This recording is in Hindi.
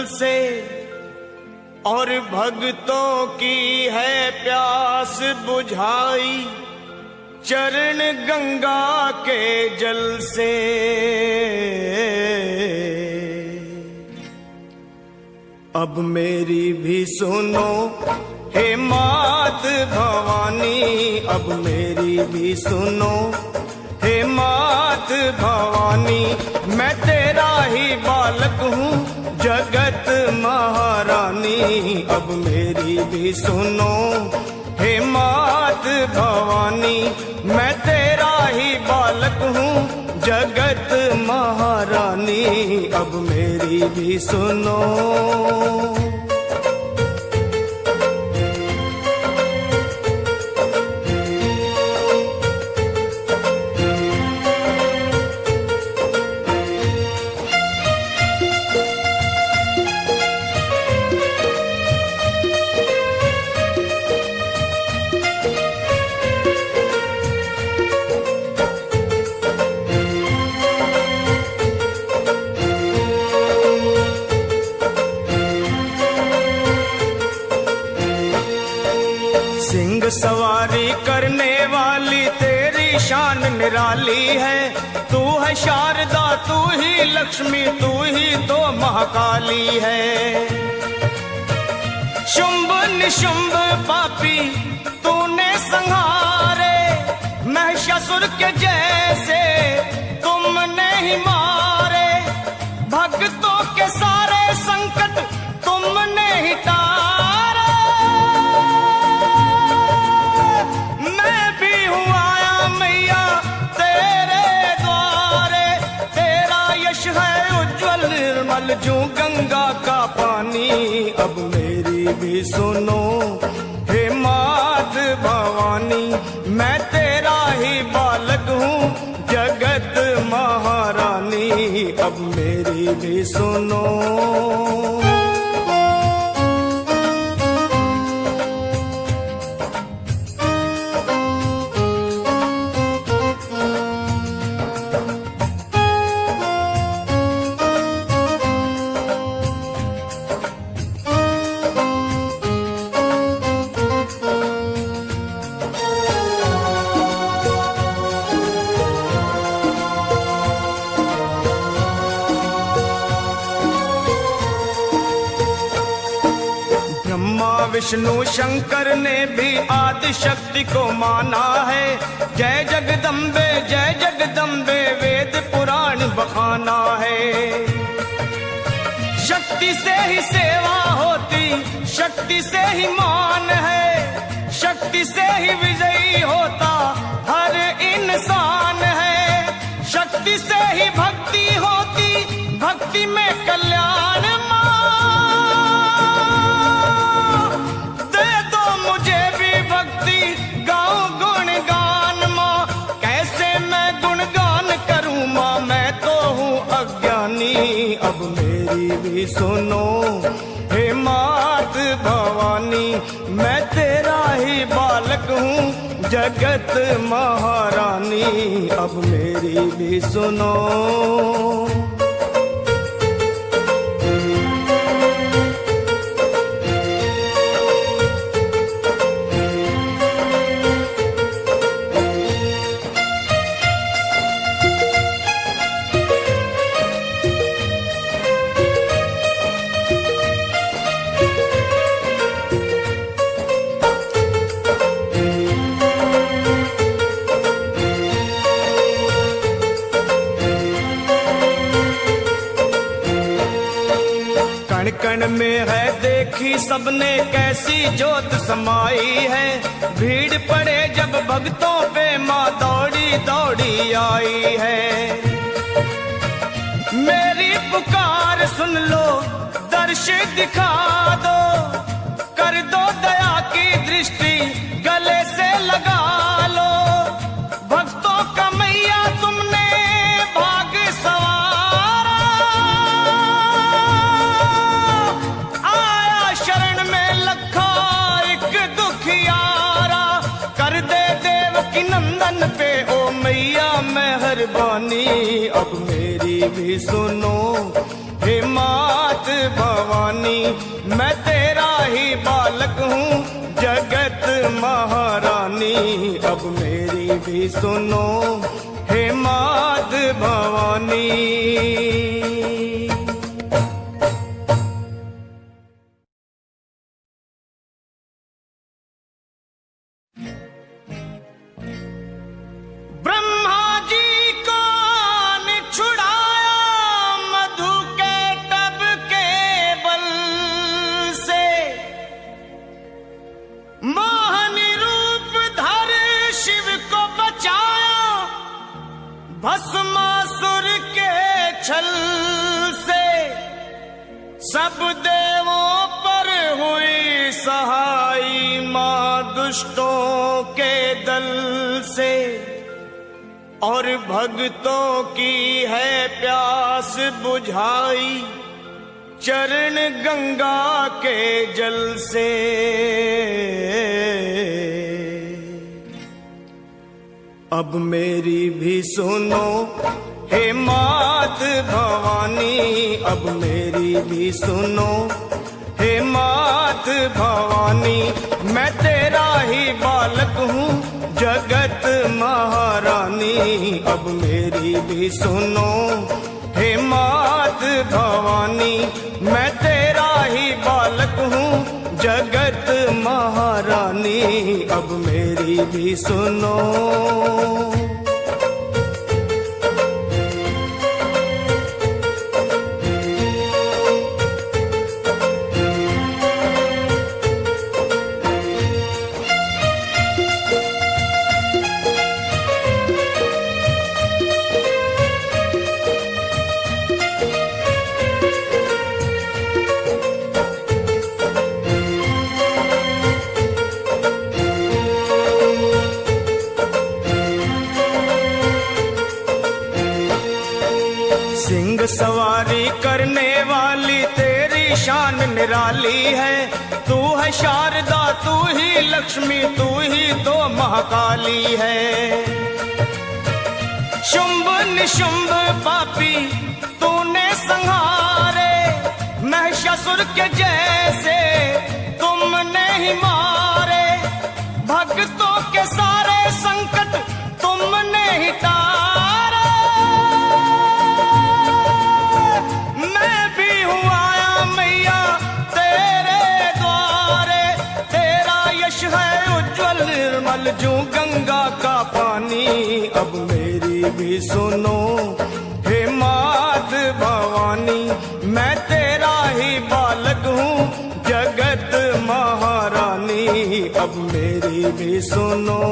से, और भक्तों की है प्यास बुझाई चरण गंगा के जल से। अब मेरी भी सुनो हे मात भवानी, अब मेरी भी सुनो हे मात भवानी। मैं तेरा ही बालक हूँ जगत महारानी, अब मेरी भी सुनो हे मात भवानी। मैं तेरा ही बालक हूँ जगत महारानी, अब मेरी भी सुनो। सिंह सवारी करने वाली तेरी शान निराली है। तू है शारदा, तू ही लक्ष्मी, तू ही तो महाकाली है। शुंभ निशुंभ पापी तूने संहारे, महिषासुर के जैसे तुमने ही मारे। भक्तों के सारे संकट तुमने ही टारे। मैं भी हूँ आया मैया तेरे द्वारे, तेरा यश है उज्जवल निर्मल जो गंगा का पानी। अब मेरी भी सुनो हे मात भवानी, मैं तेरा ही बालक हूँ जगत महारानी, अब मेरी भी सुनो। विष्णु शंकर ने भी आदि शक्ति को माना है। जय जगदम्बे वेद पुराण बखाना है। शक्ति से ही सेवा होती, शक्ति से ही मान है, शक्ति से ही विजयी होता हर इंसान है। शक्ति से ही भक्ति होती, भक्ति में कल्याण। अब मेरी भी सुनो हे मात भवानी, मैं तेरा ही बालक हूँ जगत महारानी, अब मेरी भी सुनो। कण में है देखी सबने कैसी जोत समाई है। भीड़ पड़े जब भक्तों पे माँ दौड़ी दौड़ी आई है। मेरी पुकार सुन लो, दर्श दिखा दो, कर दो दया की दृष्टि गले से लगा लो। भक्तों का मैया तुमने भाग सवारा, आया शरण में लखा एक दुखियारा। कर दे देव की नंदन पे ओ मैया मेहरबानी, अब मेरी भी सुनो हे मात भवानी। मैं तेरा ही बालक हूँ जगत महारानी। अब मेरी भी सुनो हे मात भवानी। ब्रह्मा जी को ने छुड़ाया मधु के टब के बल से, मोहनी रूप धर शिव को बचाया भस्मासुर के छल से। सब देवों पर हुई सहाई मां दुष्टों के दल से, और भक्तों की है प्यास बुझाई चरण गंगा के जल से। अब मेरी भी सुनो हे मात भवानी। अब मेरी भी सुनो हे मात भवानी। मैं तेरा ही बालक हूँ जगत महारानी। अब मेरी भी सुनो हे मात भवानी। मैं तेरा ही बालक हूँ जगत महारानी। अब मेरी भी सुनो। सिंह सवारी करने वाली तेरी शान निराली है। तू है शारदा तू ही लक्ष्मी तू ही तो महाकाली है। शुंभ निशुंभ पापी तूने संहारे, महिषासुर के जैसे तुमने ही मारे। भक्तों के सारे संकट तुमने ही तारे। मैं भी हूँ आया मैया तेरे द्वारे। तेरा यश है उज्जवल निर्मल जो गंगा का पानी। अब मेरी भी सुनो हे मात भवानी। मैं तेरा ही बालक हूँ जगत महारानी। अब मेरी भी सुनो।